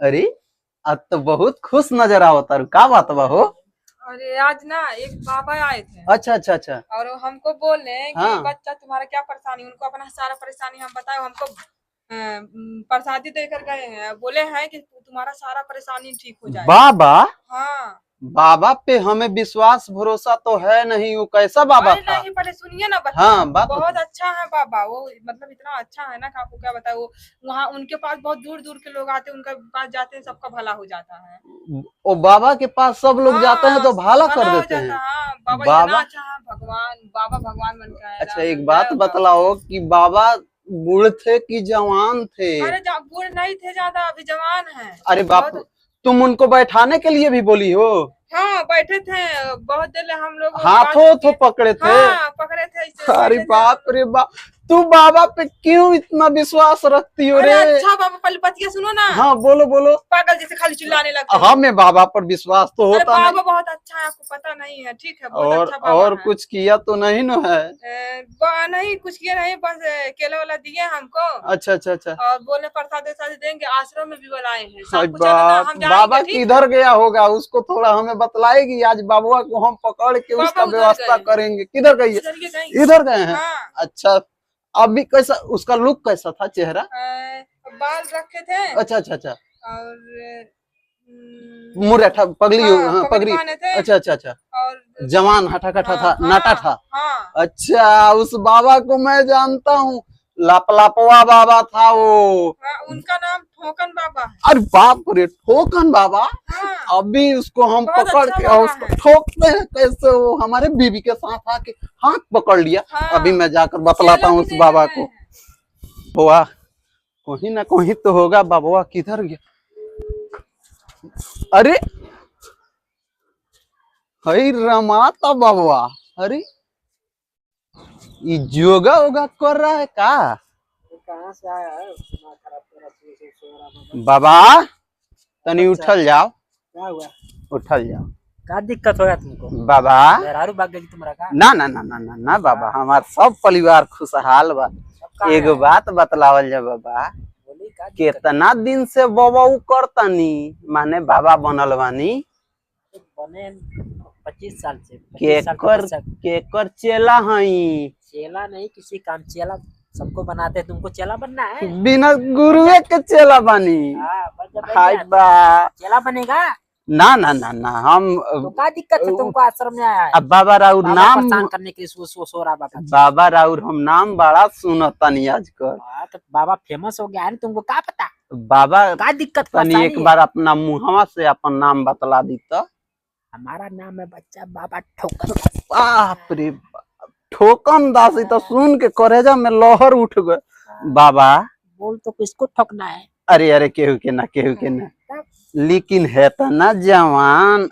अरे आज तो बहुत खुश नजर आओ तारू, का बात बा हो? अरे आज ना एक बाबा आए थे अच्छा अच्छा अच्छा। और हमको बोले कि हाँ। बच्चा तुम्हारा क्या परेशानी, उनको अपना सारा परेशानी हम बताए, हमको प्रसादी देकर गए हैं, बोले हैं कि तुम्हारा सारा परेशानी ठीक हो जाएगा। बाबा? हाँ। बाबा पे हमें विश्वास भरोसा तो है नहीं, वो कैसा बाबा अरे था? नहीं, पहले सुनिए ना बच्चा। हाँ, बात बहुत बताओ। अच्छा है बाबा वो, मतलब इतना अच्छा है ना कि आपको क्या बताए। वो वहाँ उनके पास बहुत दूर दूर के लोग आते हैं, उनके पास जाते हैं, सबका भला हो जाता है। वो बाबा के पास सब लोग जाते हैं तो भला कर हो देते जाता हैं। है। हाँ, बाबा इतना बाबा अच्छा है, भगवान बाबा भगवान बन के आया। अच्छा एक बात बतलाओ कि बाबा बूढ़े थे कि जवान थे? अरे बूढ़े नहीं थे ज्यादा, अभी जवान है। अरे बाप, तुम उनको बैठाने के लिए भी बोली हो? हाँ बैठे थे, बहुत देर हम लोग हाथों तो पकड़े थे? हाँ पकड़े थे ऐसे अरे बैठे थे बाप रे बाप, तू बाबा पे क्यों इतना विश्वास रखती हो अरे रे? अच्छा बाबा, पहले बतिया सुनो ना। हाँ बोलो बोलो। पागल जैसे खाली चिल्लाने लगते हो। हमें बाबा पर विश्वास तो अरे होता बाबा नहीं। बहुत अच्छा है, आपको पता नहीं है, ठीक है, बहुत और अच्छा बाबा और है। कुछ किया तो नहीं न है? नहीं कुछ किया नहीं, बस केला वाला दिए हमको। अच्छा अच्छा अच्छा। और बोले प्रसाद वरसाद देंगे, आश्रम में भी बुलाए हैं, हाय सब कुछ है ना, हम बाबा जाएंगे, ठीक है? किधर गया होगा, उसको थोड़ा हमें बतलाएगी? आज बाबुआ को हम पकड़ के बाबा उसका उधर व्यवस्था गए। करेंगे। किधर गई है? इधर के गए। इधर गए हैं? हाँ। अच्छा, अभी कैसा उसका लुक कैसा था, चेहरा? बाल रखे थे अच्छा अच्छा अच्छा। और मुरैठा पगड़ी हाँ, हाँ, पगड़ी पगड़ी। बांधे थे अच्छा अच्छा अच्छा। और जवान हटा कटा था, हाँ, नाटा था। हाँ। अच्छा उस बाबा को मैं जानता हूँ, लापलापवा बाबा था वो। हाँ, उनका नाम ठोकन बाबा है। अरे बाप रे, ठोकन बाबा। हाँ, अभी उसको हम बहुत पकड़ अच्छा के बाबा उसको है। ठोकते हैं कैसे? वो हमारे बीबी के साथ आके हाथ पकड़ लिया। हाँ, अभी मैं जाकर बतलाता हूँ उस बाबा को। बुआ कहीं ना कहीं तो होगा, बाबुआ किधर गया? अरे हई रमाता बाबुआ, अरे ये योगा वोगा कर रहा है का? कहाँ से आया है? दिमाग खराब कर रहा है। बाबा तनी उठल जाओ, क्या हुआ? उठल जाओ। क्या दिक्कत हो गया तुमको? बाबा मेहरारू भाग गई तुम्हारा का? ना ना ना ना ना ना बाबा, हमार सब परिवार खुशहाल बा। एगो बात बतलावल जा बाबा, बोली का दिक्कत? केतना दिन से बाबा उ करतनी, माने बाबा बनल बानी? बने 25 साल से। 25 साल के केकर बच्चा। केकर चेला हई? चेला नहीं, किसी काम चेला सबको बनाते हैं, तुमको चेला बनना है? बिना गुरुए के चेला बानी? हाँ, बन जा, बन हाय जा। बा, चेला बनेगा ना ना ना ना हम तो क्या दिक्कत है? तुमको आश्रम में आया है अब बाबा राउर बाबा नाम, परेशान करने के लिए, सो रहा बाबा। बाबा राउर हम नाम बड़ा सुनतनी आजकल। हाँ, तो बाबा फेमस हो गया है ना, तुमको क्या पता? बाबा क्या दिक्कत तनी परेशानी एक है? बार अपना मुहवा से अपन नाम बतला दी तो। हमारा नाम है बच्चा बाबा ठोकर। बाप रे बाप, ठोकन दासी तो सुन के करेजा में लहर उठ गए। बाबा बोल तो किसको ठोकना है? अरे अरे केहू के ना, केहू के ना, लेकिन है तो ना जवान।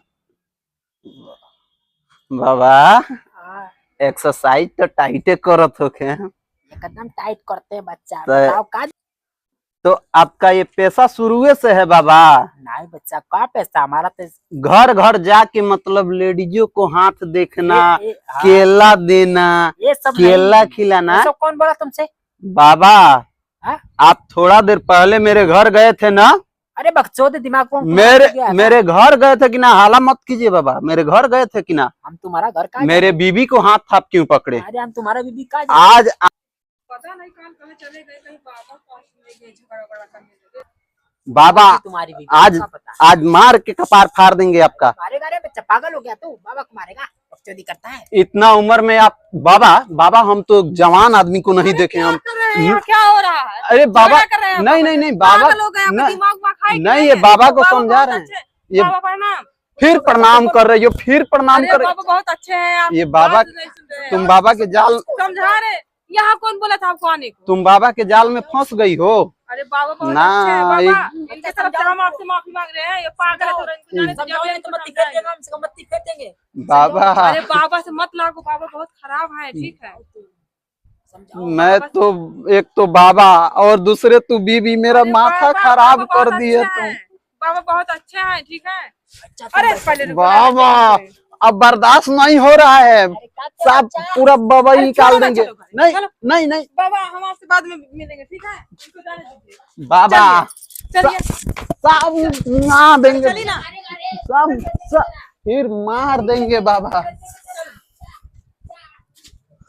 बाबा हाँ, एक्सरसाइज तो टाइटे करत होके। एकदम टाइट करते हैं बच्चा। तो- बताओ का? तो आपका ये पेशा शुरुए से है बाबा? नहीं बच्चा, का पैसा हमारा तो घर घर जाके मतलब लेडीजों को हाथ देखना, हाँ, केला देना, ये सब केला नहीं। खिलाना। ये सब कौन बोला तुमसे? बाबा हाँ? आप थोड़ा देर पहले मेरे घर गए थे ना? अरे बकचोद दिमाग को मेरे घर गए थे कि ना? हाला मत कीजिए बाबा, मेरे घर गए थे कि ना? हम तुम्हारा घर का मेरे बीबी को हाथ थाप क्यों पकड़े? अरे हम तुम्हारा बीबी का आज पता नहीं कहाँ चले गए, कहीं बाबा पास ले गए, झगड़ा वगड़ा करने लगे। बाबा तुम्हारी बीबी आज का पता? आज मार के कपार फाड़ देंगे आपका। मारेगा? अरे बच्चा पागल हो गया तू, बाबा को मारेगा? बकचोदी करता है। इतना उम्र में आप बाबा, बाबा हम तो जवान आदमी को नहीं देखे हम। क्या हो रहा है? अरे बाबा कर रहे हैं नहीं नहीं नहीं बाबा, पागल हो गए, आपका नहीं दिमाग वहाँ खाई नहीं, कि ये है? बाबा को बाबा समझा बहुत रहे हैं। अच्छे। ये बाबा प्रणाम। फिर प्रणाम कर रही हो, फिर प्रणाम अरे कर बाबा बहुत अच्छे हैं आप। ये बाबा, बात नहीं सुन रहे हैं। तुम बाबा के जाल, समझा रहे, यहाँ कौन बोला था आपको आने को? तुम बाबा के जाल में फंस गई हो अरे बाबा बहुत ना। अच्छे हैं बाबा, ये- इनके तरफ से हम आपसे माफी मांग रहे हैं। ये पागल है, थोड़ा इनको जाने दीजिए, अभी इनको समझाएंगे। बाबा अरे बाबा से मत लागो, बाबा बहुत खराब है, ठीक है? मैं तो एक तो बाबा और दूसरे तू बीबी, मेरा अरे माथा बाबा, खराब बाबा कर बहुत दिए अच्छे तुम। हैं। बाबा बहुत अच्छे हैं, ठीक है? अरे पहले रुको, बाबा अब बर्दाश्त नहीं हो रहा है, सब पूरा बाबा ही निकाल देंगे। नहीं नहीं नहीं बाबा हम आपसे बाद में मिलेंगे, ठीक है? इनको जाने दीजिए। बाबा, चलिए सब मार देंगे, चली ना। सब फिर मार देंगे बाबा।